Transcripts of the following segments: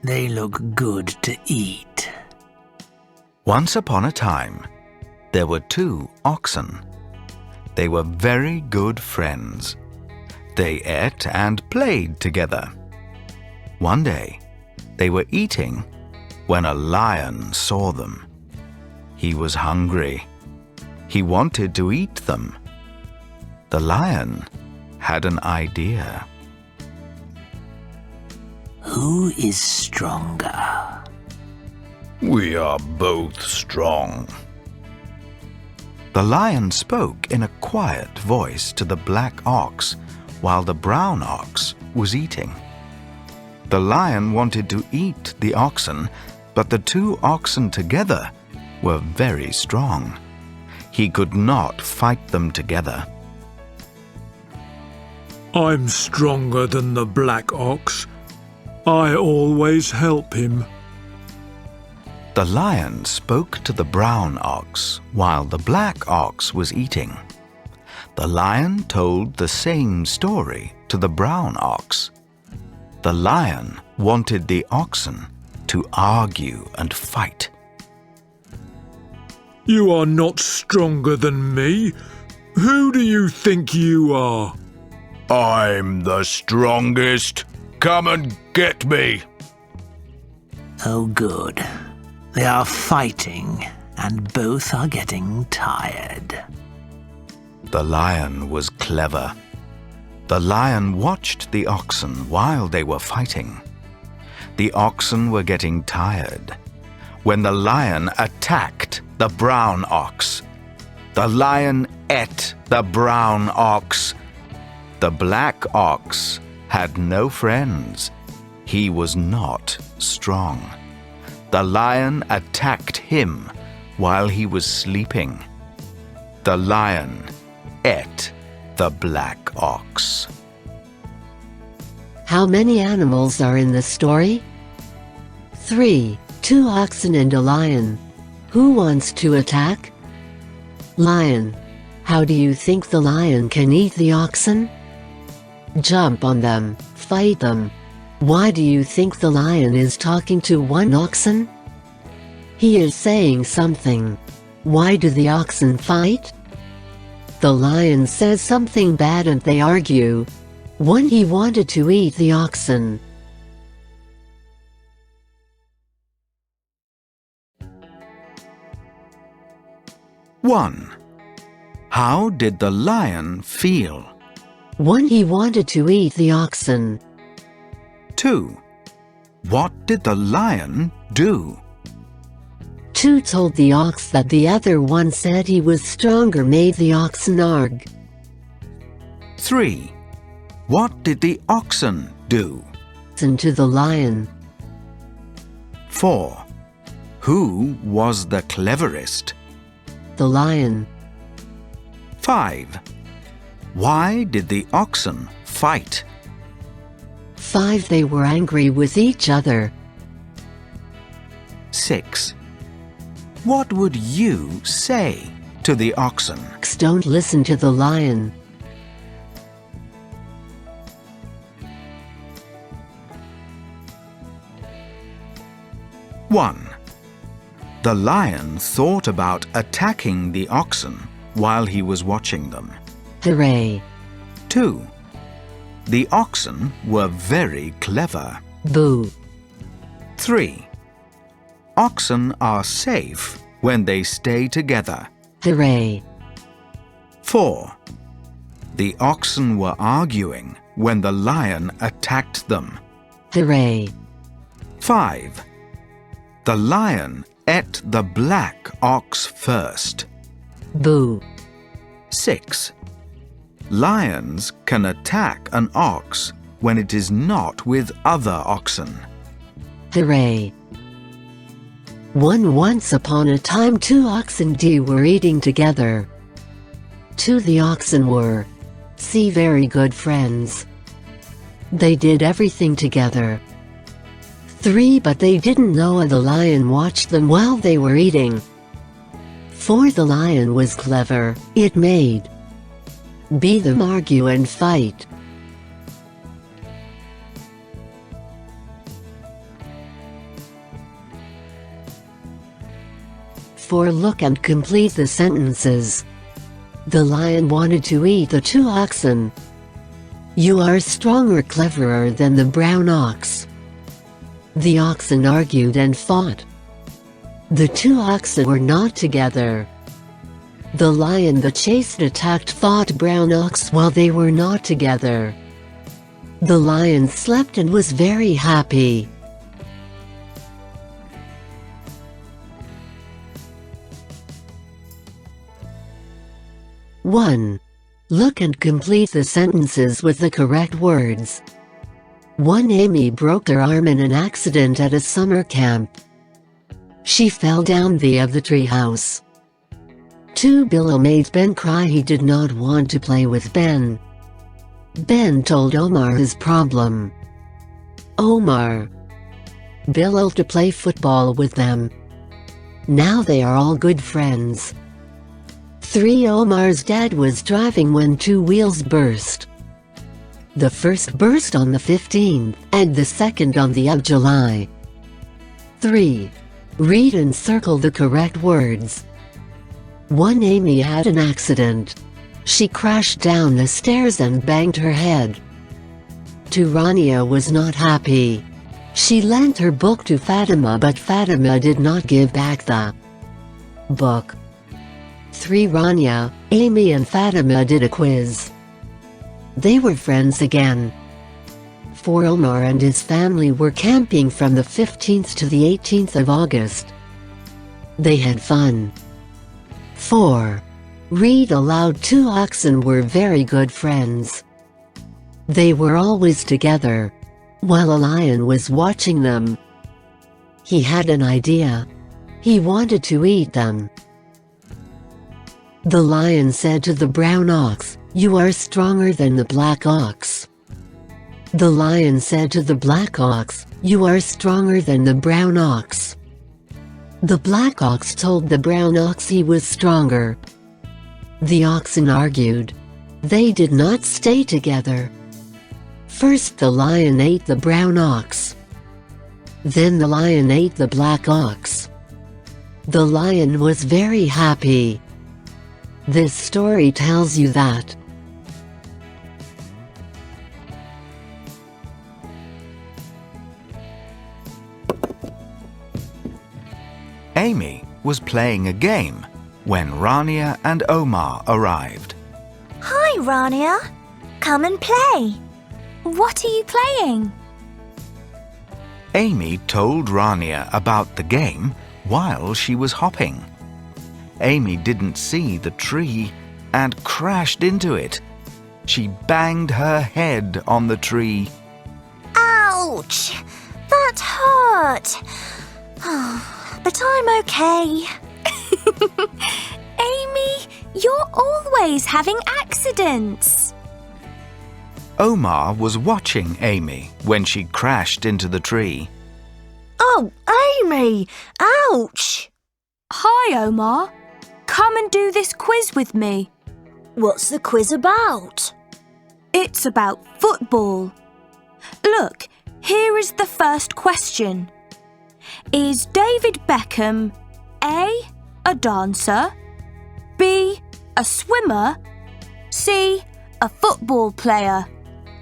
They look good to eat. Once upon a time, there were 2 oxen. They were very good friends. They ate and played together. One day, they were eating when a lion saw them. He was hungry. He wanted to eat them. The lion had an idea. Who is stronger? We are both strong. The lion spoke in a quiet voice to the black ox while the brown ox was eating. The lion wanted to eat the oxen, but the 2 oxen together were very strong. He could not fight them together. I'm stronger than the black ox. I always help him. The lion spoke to the brown ox while the black ox was eating. The lion told the same story to the brown ox. The lion wanted the oxen to argue and fight. You are not stronger than me. Who do you think you are? I'm the strongest. Come and get me. Oh, good. They are fighting, and both are getting tired. The lion was clever. The lion watched the oxen while they were fighting. The oxen were getting tired when the lion attacked the brown ox. The lion ate the brown ox. The black ox had no friends. He was not strong. The lion attacked him while he was sleeping. The lion ate the black ox. How many animals are in the story? 3. 2 oxen and a lion. Who wants to attack? Lion. How do you think the lion can eat the oxen? Jump on them, fight them. Why do you think the lion is talking to one oxen? He is saying something. Why do the oxen fight? The lion says something bad and they argue. One, he wanted to eat the oxen. One. How did the lion feel? 1. He wanted to eat the oxen. 2. What did the lion do? 2. Told the ox that the other one said he was stronger, made the oxen argue. 3. What did the oxen do? Listen to the lion. 4. Who was the cleverest? The lion. 5. Why did the oxen fight? 5. They were angry with each other. 6. What would you say to the oxen? Don't listen to the lion. 1. The lion thought about attacking the oxen while he was watching them. Hooray! 2. The oxen were very clever. Boo! 3. Oxen are safe when they stay together. Hooray! 4. The oxen were arguing when the lion attacked them. Hooray! 5. The lion ate the black ox first. Boo! 6. Lions can attack an ox when it is not with other oxen. Hooray! 1. Once upon a time 2 oxen were eating together. 2. The oxen were very good friends. They did everything together. 3. But they didn't know the lion watched them while they were eating. 4. The lion was clever. It made them argue and fight. 4. Look and complete the sentences. The lion wanted to eat the 2 oxen. You are stronger, cleverer than the brown ox. The oxen argued and fought. The 2 oxen were not together. The lion that chased attacked fought brown ox while they were not together. The lion slept and was very happy. One. Look and complete the sentences with the correct words. 1. Amy broke her arm in an accident at a summer camp. She fell down the treehouse. 2. Bill made Ben cry. He did not want to play with Ben. Ben told Omar his problem. Omar. Bill to play football with them. Now they are all good friends. 3. Omar's dad was driving when 2 wheels burst. The first burst on the 15th, and the second on the of July. 3. Read and circle the correct words. 1. Amy had an accident. She crashed down the stairs and banged her head. 2. Rania was not happy. She lent her book to Fatima, but Fatima did not give back the book. 3. Rania, Amy and Fatima did a quiz. They were friends again. 4. Omar and his family were camping from the 15th to the 18th of August. They had fun. 4. Read aloud. 2 oxen were very good friends. They were always together, while a lion was watching them. He had an idea. He wanted to eat them. The lion said to the brown ox, "You are stronger than the black ox." The lion said to the black ox, "You are stronger than the brown ox." The black ox told the brown ox he was stronger. The oxen argued. They did not stay together. First the lion ate the brown ox. Then the lion ate the black ox. The lion was very happy. This story tells you that Amy was playing a game when Rania and Omar arrived. Hi, Rania. Come and play. What are you playing? Amy told Rania about the game while she was hopping. Amy didn't see the tree and crashed into it. She banged her head on the tree. Ouch! That hurt. But I'm okay. Amy, you're always having accidents. Omar was watching Amy when she crashed into the tree. Oh, Amy! Ouch! Hi, Omar. Come and do this quiz with me. What's the quiz about? It's about football. Look, here is the first question. Is David Beckham A dancer, B, a swimmer, C, a football player?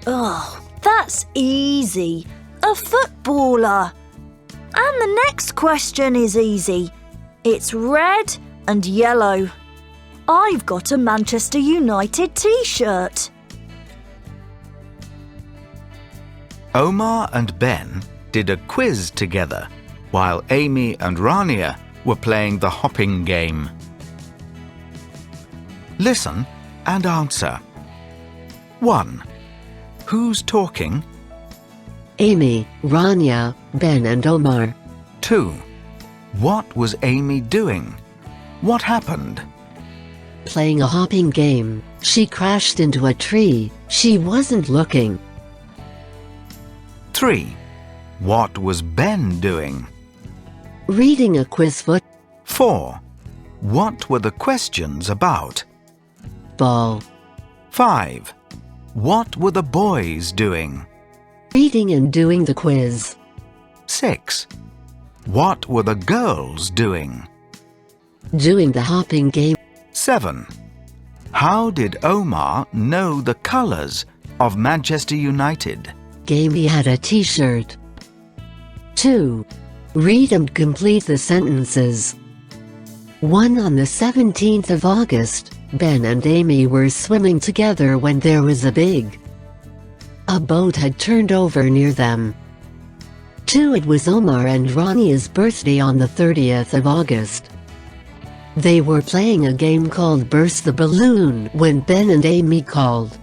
Oh, that's easy. A footballer. And the next question is easy. It's red and yellow. I've got a Manchester United t-shirt. Omar and Ben did a quiz together while Amy and Rania were playing the hopping game. Listen and answer. 1. Who's talking? Amy, Rania, Ben and Omar. 2. What was Amy doing? What happened? Playing a hopping game. She crashed into a tree. She wasn't looking. 3. What was Ben doing? Reading a quiz 4. What were the questions about? football. 5. What were the boys doing? Reading and doing the quiz. 6. What were the girls doing? Doing the hopping game. 7. How did Omar know the colours of Manchester United? Game. He had a t-shirt. 2. Read and complete the sentences. 1. On the 17th of August, Ben and Amy were swimming together when there was a boat had turned over near them. 2. It was Omar and Rania's birthday on the 30th of August. They were playing a game called Burst the Balloon when Ben and Amy called.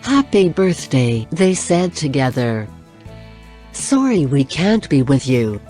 "Happy birthday," they said together. "Sorry we can't be with you,"